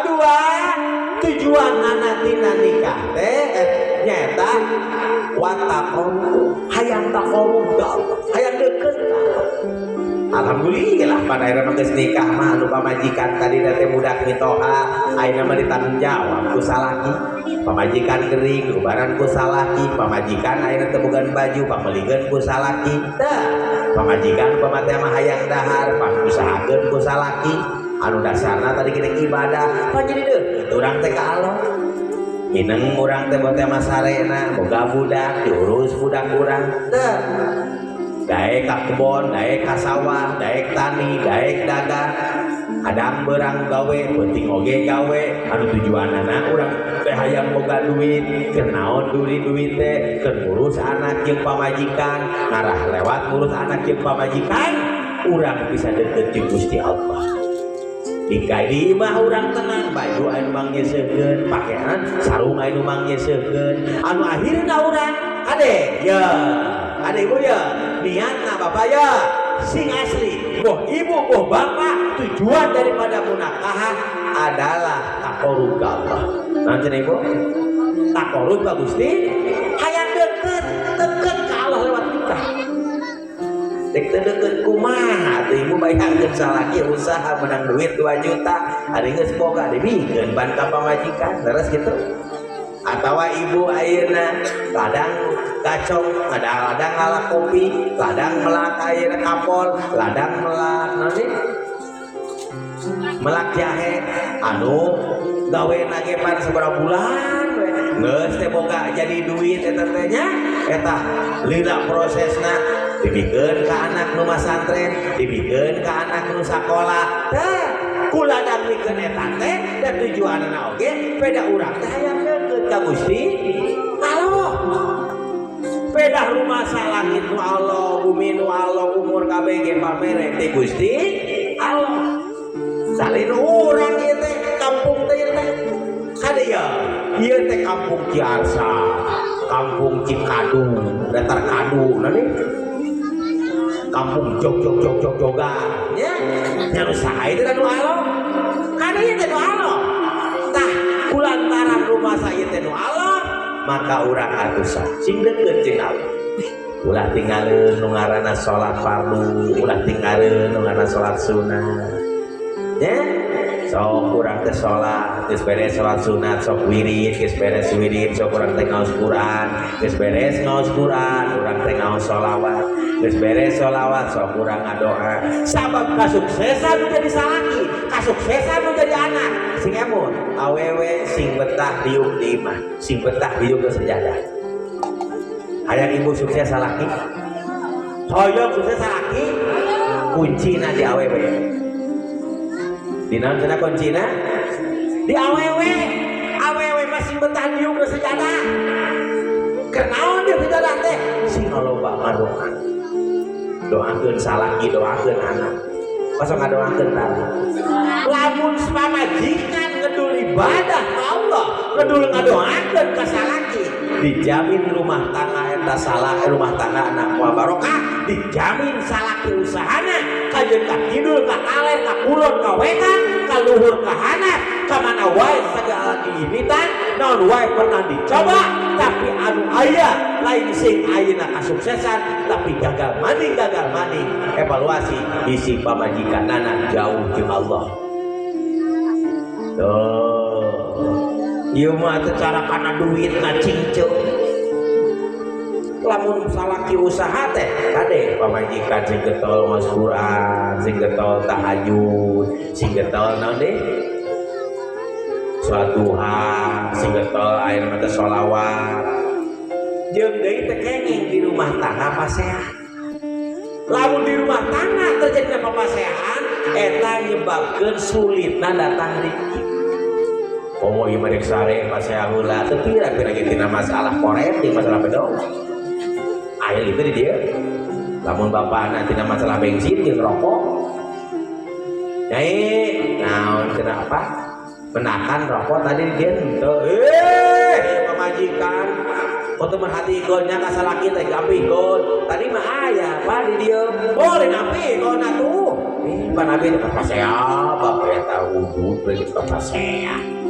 Kadua tujuan anak tina nikah teh nyata watakon hayang takorup ka Allah, hayang deukeut ka Allah. Alhamdulillah pada akhirnya manggeus nikah mah anu pamajikan tadi teh budak mitoha ayeuna mah ditanggung jawab ku salaki. Pamajikan gering rubaran ku salaki, pamajikan ayeuna teu bogan baju pamelikeun ku salaki. Tah, pamajikan pamateh mah hayang dahar pangusahakeun ku salaki. Anu dasarna tadi kita ibadah panjadi deukeut urang teh ka Allah. Ineng urang teh bote mah sarena boga budak diurus budak urang. Tah. Daek ka kebon, daek ka sawah, daek tani, daek dagang. Kadang berang gawe, penting oge gawe. Anu tujuanana urang teh hayang boga duit, keur naon duit teh, keur ngurus anak jeung pamajikan, ngarah lewat ngurus anak jeung pamajikan, urang bisa deukeut jeung Gusti Allah. Dika di imah urang tenang, baju anu mangnyeseukeun, pakaian sarung anu mangnyeseukeun. Anu akhirna urang ade, ya, ade ibu ya, niatna bapak ya, sing asli, boh ibu, boh bapak, tujuan daripada munakahah adalah takorub ka Allah. Nanti ibu, takorub ka Gusti, hayang deukeut ka Allah lewat nikah. Dek deukeut kumaha teh ibu bayangkeun salaki usaha menang duit 2 juta, ari geus boga dibikeun ban ka pamajikan, terus kitu. Atawa ibu ayeuna ladang kacong, ladang ngalak kopi, ladang melak ayeuna kapol, ladang melak nanti melak jahe, anu gawe nage pan sabaraha bulan we geus teh boga jadi duit eta teh nya, eta lila prosesna dibikeun ka anak nu masantren, dibikeun ka anak nu sakola. Tah kula damikeun eta teh da tujuanna oge peda urang teh hayang deukeut ka Gusti Allah. Peda rumah salangit nu Allah, bumi nu Allah, umur kabeh ge pamere ti Gusti Allah. Salin urang ieu teh kampung teh teh kadaya ieu teh kampung Ciarsa, kampung Cikadu, datar Kadu nanti kampung jog-jogan ya nya usaha itu anu Allah kadaya teh nu Allah. Tah kulantaran rumah saya teh nu Allah maka urang atuh sing deukeut jeung Allah. Ulah tinggalin nu ngaranna salat fardu, ulah tinggalin nu ngaranna salat sunat. Ya, sok urang teh salat, geus beres salat sunat, sok wirid, geus beres wirid, sok urang teh ngaos Quran, geus beres ngaos Quran, urang teh ngaos sholawat, geus beres sholawat, sok urang ngadoa. Sabab kasuksesan nu jadi salaki, kasuksesan nu jadi anak, sing emun, awewe sing betah diuk di imah, sing betah diuk ke sejadah. Hayang ibu sukses salaki, hoyong sukses salaki, kuncina di awewe. Di naon cenah kuncina? Di awewe. Awewe masih betah diuk ke sejadah. Kenaon dia sejadah teh? Sing loba ngadoa. Doakeun salaki, doakeun anak. Kosong ngadoakeun tara. Lamun pamajikan ngedul ibadah ka Allah, ngedul ngadoakeun ka salaki, dijamin rumah tangga eta salah rumah tangga anak moal barokah, dijamin salaki usahana kajeun ka kidul ka kaler ka kulon ka wetan ka luhur ka hanap ka mana wae sagala diimitan naon wae pernah dicoba tapi anu aya lain sing ayeuna kasuksesan tapi gagal maning evaluasi isi pamajikanana jauh jeung Allah. Ieu mah teh cara kana duit ngacingceuk. Lamun salaki usaha teh kade pamajikan sing getol ngaos Quran, sing getol tahajud, sing getol naon deui? Salat duha, sing getol ayeuna teh sholawat. Jeung deui teh kenging di rumah tangga pasehan. Lamun di rumah tangga terjadi papasehan eta nyebabkeun sulitna datang rezeki. Oh ieu mah rek sare pasehan heula teu pira-pira ge tina masalah korep di masalah bedog. Aya itu di dia. Lamun bapana tina masalah bensin jeung rokok. Nyai, naon kenapa? Menahan rokok tadi dia henteu. Pamajikan. Kau teman hati ikonnya kasalaki teh gampikon. Tadi mah aya apa di dia? Boleh nampikon atuh. Panabi na kapasaya, bapak ya tahu wudhu, beli kapasaya.